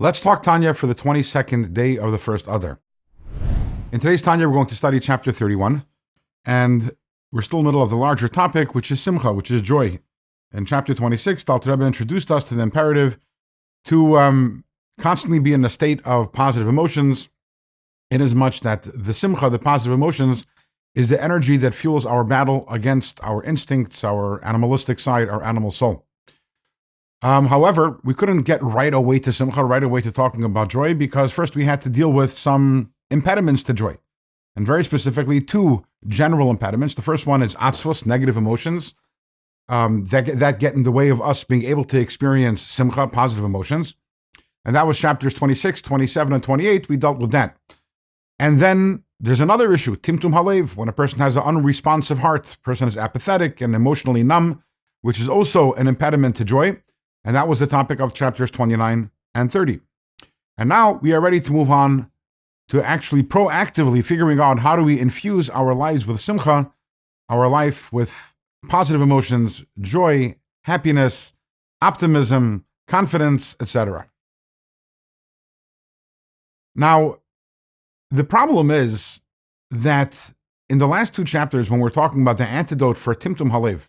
Let's talk Tanya for the 22nd day of the first Adar. In today's Tanya, we're going to study chapter 31, and we're still in the middle of the larger topic, which is simcha, which is joy. In chapter 26, the Alter Rebbe introduced us to the imperative to constantly be in a state of positive emotions, inasmuch that the simcha, the positive emotions, is the energy that fuels our battle against our instincts, our animalistic side, our animal soul. However, we couldn't get right away to simcha, right away to talking about joy, because first we had to deal with some impediments to joy. And very specifically, two general impediments. The first one is atzvos, negative emotions, that get in the way of us being able to experience simcha, positive emotions. And that was chapters 26, 27, and 28. We dealt with that. And then there's another issue, timtum halev, when a person has an unresponsive heart, a person is apathetic and emotionally numb, which is also an impediment to joy. And that was the topic of chapters 29 and 30. And now we are ready to move on to actually proactively figuring out how do we infuse our lives with simcha, our life with positive emotions, joy, happiness, optimism, confidence, etc. Now, the problem is that in the last two chapters, when we're talking about the antidote for timtum halev,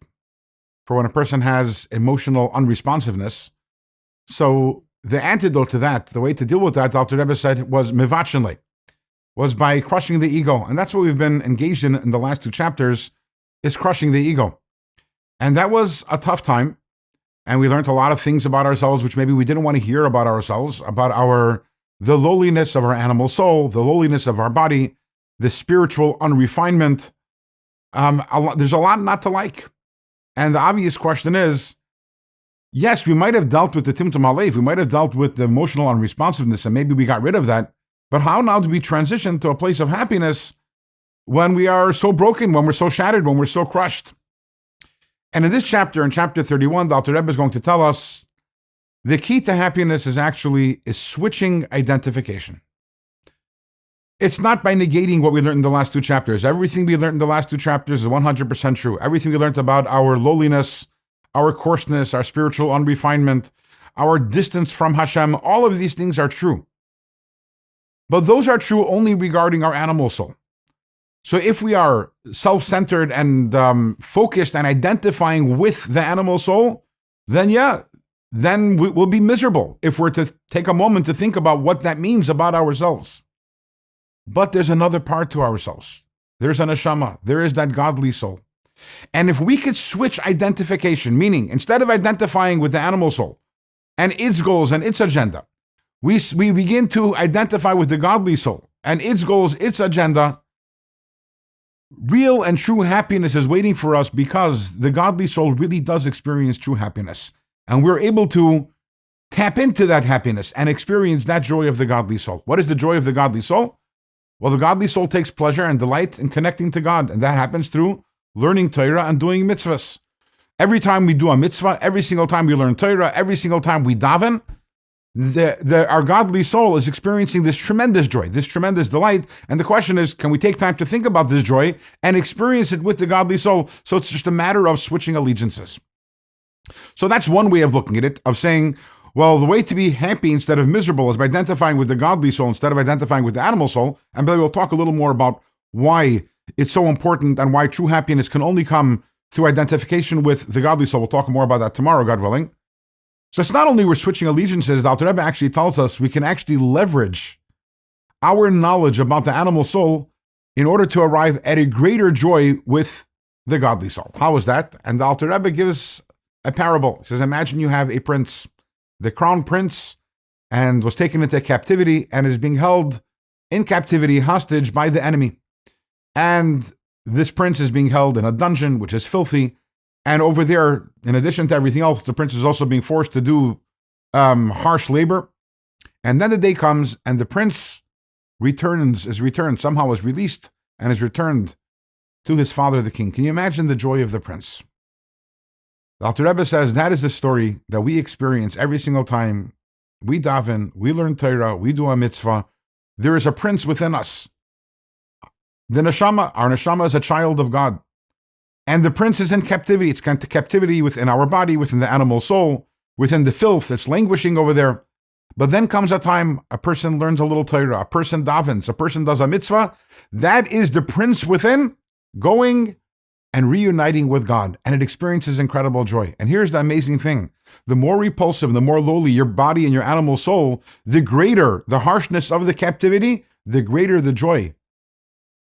for when a person has emotional unresponsiveness, so the antidote to that, the way to deal with that, the Alter Rebbe said, was mevachenle, was by crushing the ego. And that's what we've been engaged in the last two chapters, is crushing the ego. And that was a tough time. And we learned a lot of things about ourselves, which maybe we didn't want to hear about ourselves, about the lowliness of our animal soul, the lowliness of our body, the spiritual unrefinement. There's a lot not to like. And the obvious question is, yes, we might have dealt with the timtum halev, we might have dealt with the emotional unresponsiveness, and maybe we got rid of that. But how now do we transition to a place of happiness when we are so broken, when we're so shattered, when we're so crushed? And in this chapter, in chapter 31, the Alter Rebbe is going to tell us the key to happiness is switching identification. It's not by negating what we learned in the last two chapters. Everything we learned in the last two chapters is 100% true. Everything we learned about our lowliness, our coarseness, our spiritual unrefinement, our distance from Hashem, all of these things are true. But those are true only regarding our animal soul. So if we are self-centered and focused and identifying with the animal soul, then we'll be miserable if we're to take a moment to think about what that means about ourselves. But there's another part to ourselves. There's an neshama. There is that godly soul. And if we could switch identification, meaning instead of identifying with the animal soul and its goals and its agenda, we begin to identify with the godly soul and its goals, its agenda, real and true happiness is waiting for us, because the godly soul really does experience true happiness. And we're able to tap into that happiness and experience that joy of the godly soul. What is the joy of the godly soul? Well, the godly soul takes pleasure and delight in connecting to God, and that happens through learning Torah and doing mitzvahs. Every time we do a mitzvah, every single time we learn Torah, every single time we daven, our godly soul is experiencing this tremendous joy, this tremendous delight. And the question is, can we take time to think about this joy and experience it with the godly soul? So it's just a matter of switching allegiances. So that's one way of looking at it, of saying, well, the way to be happy instead of miserable is by identifying with the godly soul instead of identifying with the animal soul. And we'll talk a little more about why it's so important and why true happiness can only come through identification with the godly soul. We'll talk more about that tomorrow, God willing. So it's not only we're switching allegiances, the Alter Rebbe actually tells us we can actually leverage our knowledge about the animal soul in order to arrive at a greater joy with the godly soul. How is that? And the Alter Rebbe gives a parable. He says, imagine you have a prince, the crown prince, and was taken into captivity and is being held in captivity hostage by the enemy. And this prince is being held in a dungeon, which is filthy. And over there, in addition to everything else, the prince is also being forced to do harsh labor. And then the day comes and the prince somehow is released and is returned to his father, the king. Can you imagine the joy of the prince? The Alter Rebbe says that is the story that we experience every single time we daven, we learn Torah, we do a mitzvah. There is a prince within us. The neshama, our neshama is a child of God. And the prince is in captivity. It's captivity within our body, within the animal soul, within the filth that's languishing over there. But then comes a time a person learns a little Torah, a person davens, a person does a mitzvah. That is the prince within going and reuniting with God, and it experiences incredible joy. And here's the amazing thing. The more repulsive, the more lowly your body and your animal soul, the greater the harshness of the captivity, the greater the joy.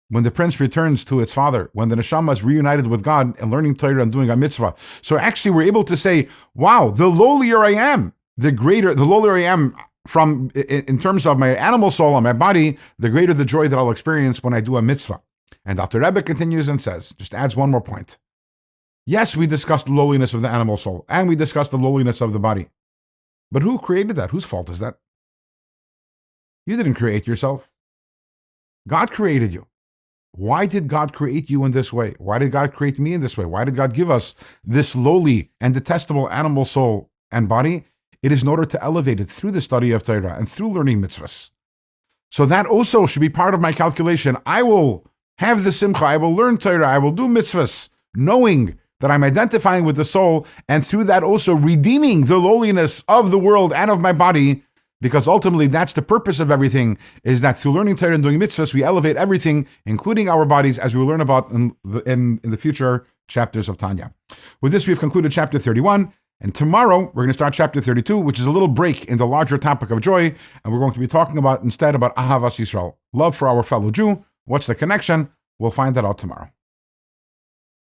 When the prince returns to its father, when the neshama is reunited with God and learning Torah and doing a mitzvah. So actually we're able to say, wow, the lowlier I am, the lowlier I am in terms of my animal soul and my body, the greater the joy that I'll experience when I do a mitzvah. And Dr. Rebbe continues and says, just adds one more point. Yes, we discussed the lowliness of the animal soul, and we discussed the lowliness of the body. But who created that? Whose fault is that? You didn't create yourself. God created you. Why did God create you in this way? Why did God create me in this way? Why did God give us this lowly and detestable animal soul and body? It is in order to elevate it through the study of Torah and through learning mitzvahs. So that also should be part of my calculation. I will have the simcha, I will learn Torah, I will do mitzvahs, knowing that I'm identifying with the soul, and through that also redeeming the lowliness of the world and of my body, because ultimately that's the purpose of everything, is that through learning Torah and doing mitzvahs, we elevate everything, including our bodies, as we will learn about in the future chapters of Tanya. With this, we've concluded chapter 31, and tomorrow we're going to start chapter 32, which is a little break in the larger topic of joy, and we're going to be talking instead about Ahavas Yisrael, love for our fellow Jew. What's the connection? We'll find that out tomorrow.